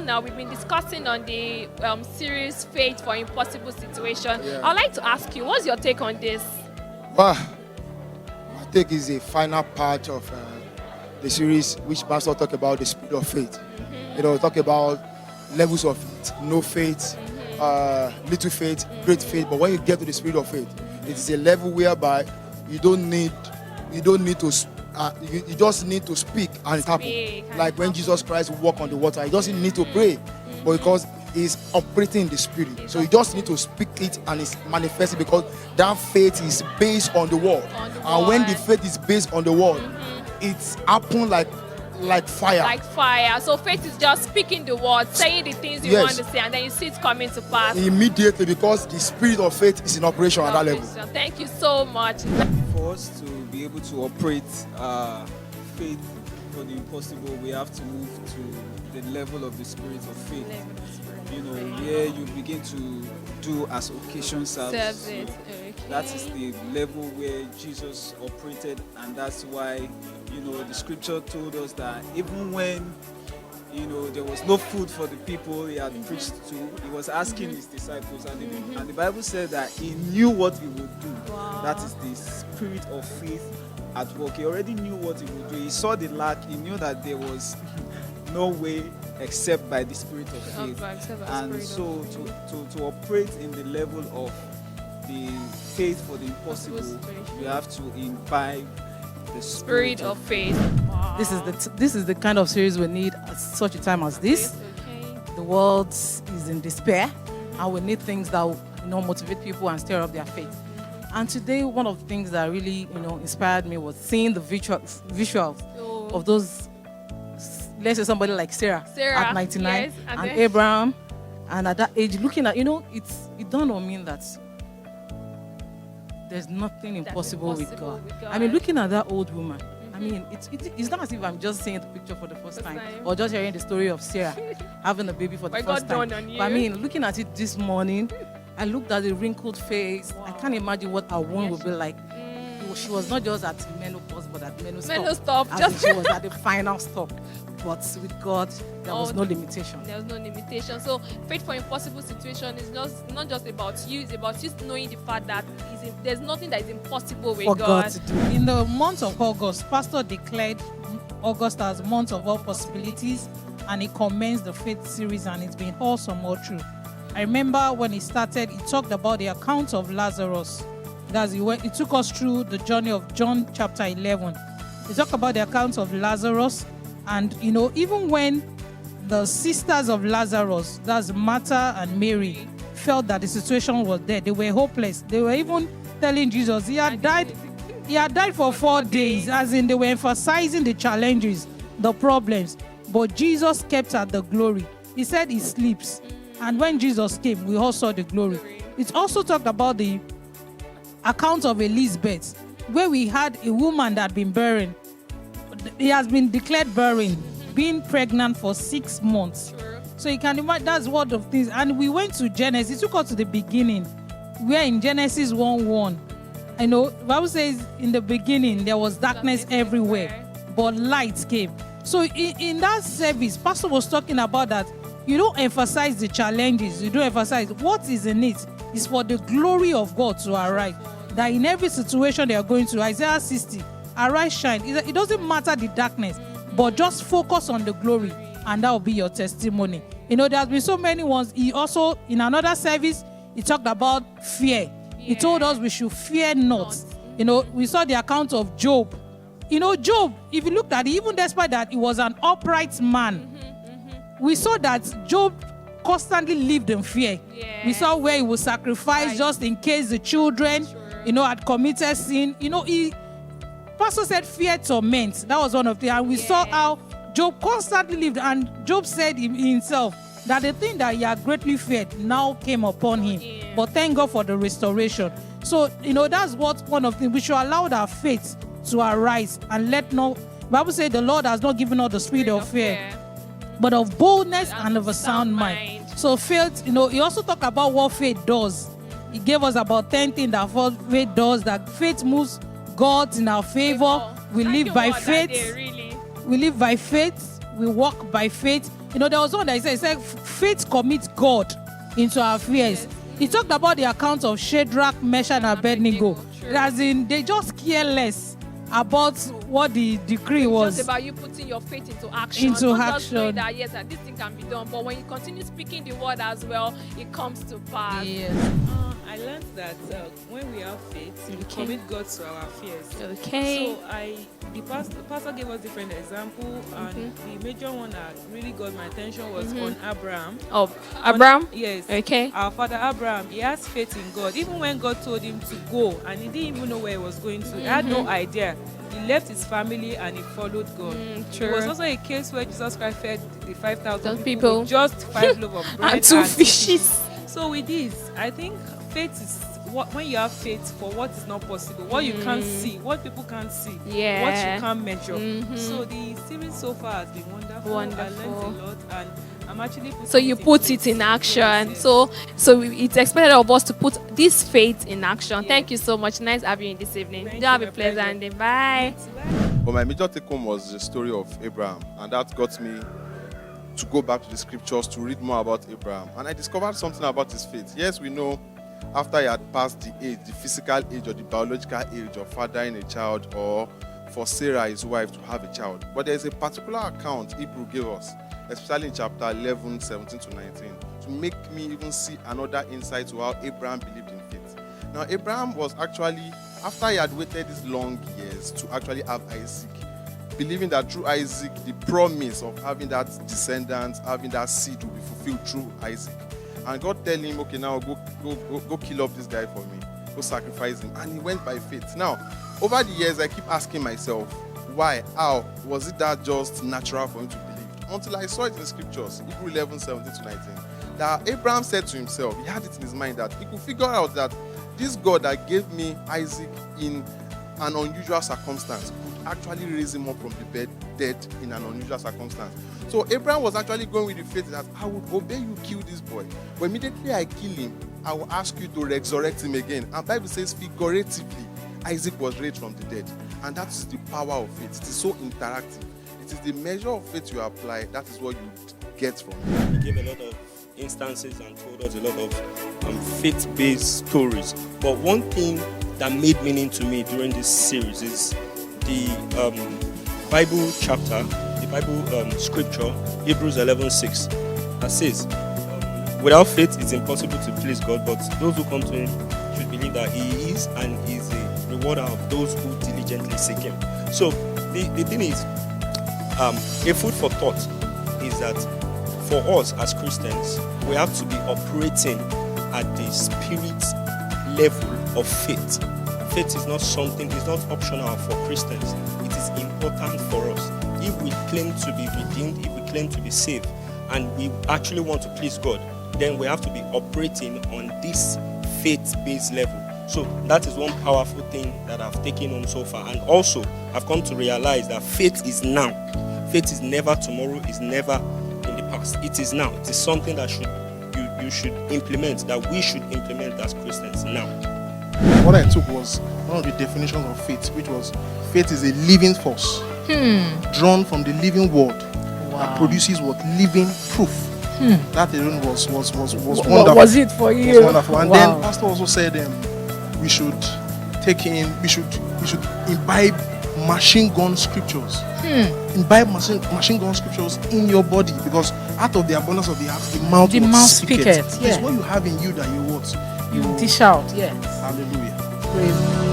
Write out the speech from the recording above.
now, we've been discussing on the series Faith for Impossible Situation. Yeah. I'd like to ask you, what's your take on this? Well, my take is the final part of the series, which Pastor talk about the spirit of faith. Talk about levels of faith, no faith, little faith, great faith. But when you get to the spirit of faith, it is a level whereby you don't need to. You just need to speak and it happens. Like when Jesus Christ walked on the water, he doesn't need to pray, but because he's operating in the spirit. So you just need to speak it and it's manifesting, because that faith is based on the word. And when the faith is based on the word, it's happen like fire. Like fire. So faith is just speaking the word, saying the things you want to say, and then you see it coming to pass. Immediately, because the spirit of faith is in operation at that level. Thank you so much. For us to be able to operate faith for the impossible, we have to move to the level of the spirit of faith. Where you begin to do as occasion serves. That is the level where Jesus operated, and that's why the scripture told us that even when there was no food for the people he had preached to, he was asking his disciples, and the Bible said that he knew what he would do. Wow. That is the spirit of faith at work. He already knew what he would do. He saw the lack. He knew that there was no way except by the spirit of faith. And so to operate in the level of the faith for the impossible, you have to imbibe the spirit of faith. Wow. This is the kind of series we need at such a time as this. The world is in despair, and we need things that motivate people and stir up their faith. And today, one of the things that really inspired me was seeing the visuals of those. Let's say somebody like Sarah at 99, yes, and Abraham, and at that age, looking at it dawned on me that there's nothing impossible with God. I mean, looking at that old woman, I mean, it's not as if I'm just seeing the picture for the first time or just hearing the story of Sarah having a baby for the first time. But I mean, looking at it this morning, I looked at the wrinkled face. Wow. I can't imagine what her womb would be like. She was not just at menopause, but at menostop. She was at the final stop. But with God, there was no limitation. There was no limitation. So faith for impossible situation is not just about you. It's about just knowing the fact that there's nothing that is impossible with God. To do. In the month of August, Pastor declared August as month of all possibilities, and he commenced the faith series, and it's been awesome all through. I remember when he started, he talked about the account of Lazarus. He took us through the journey of John chapter 11. He talked about the account of Lazarus. And, even when the sisters of Lazarus, that's Martha and Mary, felt that the situation was dead, they were hopeless. They were even telling Jesus he had died for 4 days, as in they were emphasizing the challenges, the problems. But Jesus kept at the glory. He said he sleeps. And when Jesus came, we all saw the glory. It also talked about the account of Elizabeth, where we had a woman that had been barren. He has been declared barren, being pregnant for 6 months. Sure. So you can imagine, that's one of things. And we went to Genesis. He took us to the beginning, where in Genesis 1:1, the Bible says in the beginning there was darkness everywhere, but light came. So in that service, Pastor was talking about that you don't emphasize the challenges. You don't emphasize what is in it. It's for the glory of God to arrive. That in every situation they are going through, Isaiah 60, arise, shine. It doesn't matter the darkness, but just focus on the glory, and that will be your testimony. There has been so many ones. He also, in another service, he talked about fear. He told us we should fear not. We saw the account of Job. Job, if you looked at it, even despite that he was an upright man, we saw that Job constantly lived in fear. We saw where he would sacrifice just in case the children, had committed sin. Pastor said fear torments. That was one of the, and we saw how Job constantly lived, and Job said himself that the thing that he had greatly feared now came upon him. But thank God for the restoration. So, that's what one of the, we should allow our faith to arise and let no, Bible says the Lord has not given us the spirit of fear, but of boldness and of a sound mind. So faith, he also talked about what faith does. He gave us about 10 things that faith does, that faith moves God in our favor. We live by faith. We live by faith. we walk by faith. You know, there was one that said faith commits God into our fears. He talked about the account of Shadrach, Meshach, and Abednego. As in, they just care less about what the decree was. It's just about you putting your faith into action. Into Not action. just knowing that yes, that this thing can be done, but when you continue speaking the word as well, it comes to pass. Yes. I learned that when we have faith, we commit God to our fears. Okay. So the pastor gave us different examples, and the major one that really got my attention was on Abraham. Oh, Abraham? Yes. Okay. Our father Abraham, he has faith in God. Even when God told him to go, and he didn't even know where he was going to, he had no idea. He left his family and he followed God. True. It was also a case where Jesus Christ fed the 5,000 people with just 5 loaves of bread and 2 fishes. So with this, I think faith is when you have faith for what is not possible, what you can't see, what people can't see, what you can't measure. So the series so far has been wonderful. I learned a lot, and I'm actually so you put it in action. Yes. So it's expected of us to put this faith in action. Yes. Thank you so much. Nice having you this evening. Thank you have you, a pleasant day. Bye. But my major take home was the story of Abraham, and that got me to go back to the scriptures to read more about Abraham. And I discovered something about his faith. Yes, we know after he had passed the age, the physical age or the biological age of fathering a child, or for Sarah, his wife, to have a child. But there's a particular account Hebrew gave us, especially in chapter 11, 17 to 19, to make me even see another insight to how Abraham believed in faith. Now, Abraham was actually, after he had waited these long years to actually have Isaac, believing that through Isaac, the promise of having that descendant, having that seed will be fulfilled through Isaac. And God telling him, okay, now go kill up this guy for me. Go sacrifice him. And he went by faith. Now, over the years, I keep asking myself, why? How? Was it that just natural for him to believe? Until I saw it in the scriptures, Hebrews 11, 17 to 19, that Abraham said to himself, he had it in his mind that he could figure out that this God that gave me Isaac in an unusual circumstance could actually raise him up from the dead in an unusual circumstance. So Abraham was actually going with the faith that I would obey you, kill this boy. But immediately I kill him, I will ask you to resurrect him again. And the Bible says figuratively, Isaac was raised from the dead. And that is the power of faith. It is so interactive. It is the measure of faith you apply. That is what you get from it. He gave a lot of instances and told us a lot of faith-based stories. But one thing that made meaning to me during this series is the Bible chapter, the Bible scripture, Hebrews 11:6, that says, without faith it's impossible to please God, but those who come to him should believe that he is and is a rewarder of those who diligently seek him. So the thing is, a food for thought is that for us as Christians, we have to be operating at the spirit level of faith. Faith is not something, it's not optional for Christians. It is important for us. If we claim to be redeemed, if we claim to be saved, and we actually want to please God, then we have to be operating on this faith-based level. So that is one powerful thing that I've taken on so far. And also, I've come to realize that faith is now. Faith is never tomorrow, is never in the past. It is now. It is something that you should implement, that we should implement as Christians now. What I took was one of the definitions of faith, which was faith is a living force drawn from the living word that produces what? Living proof. That alone was wonderful. What was it for you? It was wonderful. And then Pastor also said we should take in, we should imbibe machine gun scriptures. Imbibe machine gun scriptures in your body, because out of the abundance of the heart, the mouth speaketh. It's what you have in you that you what? You dish out. Yes. Hallelujah. Praise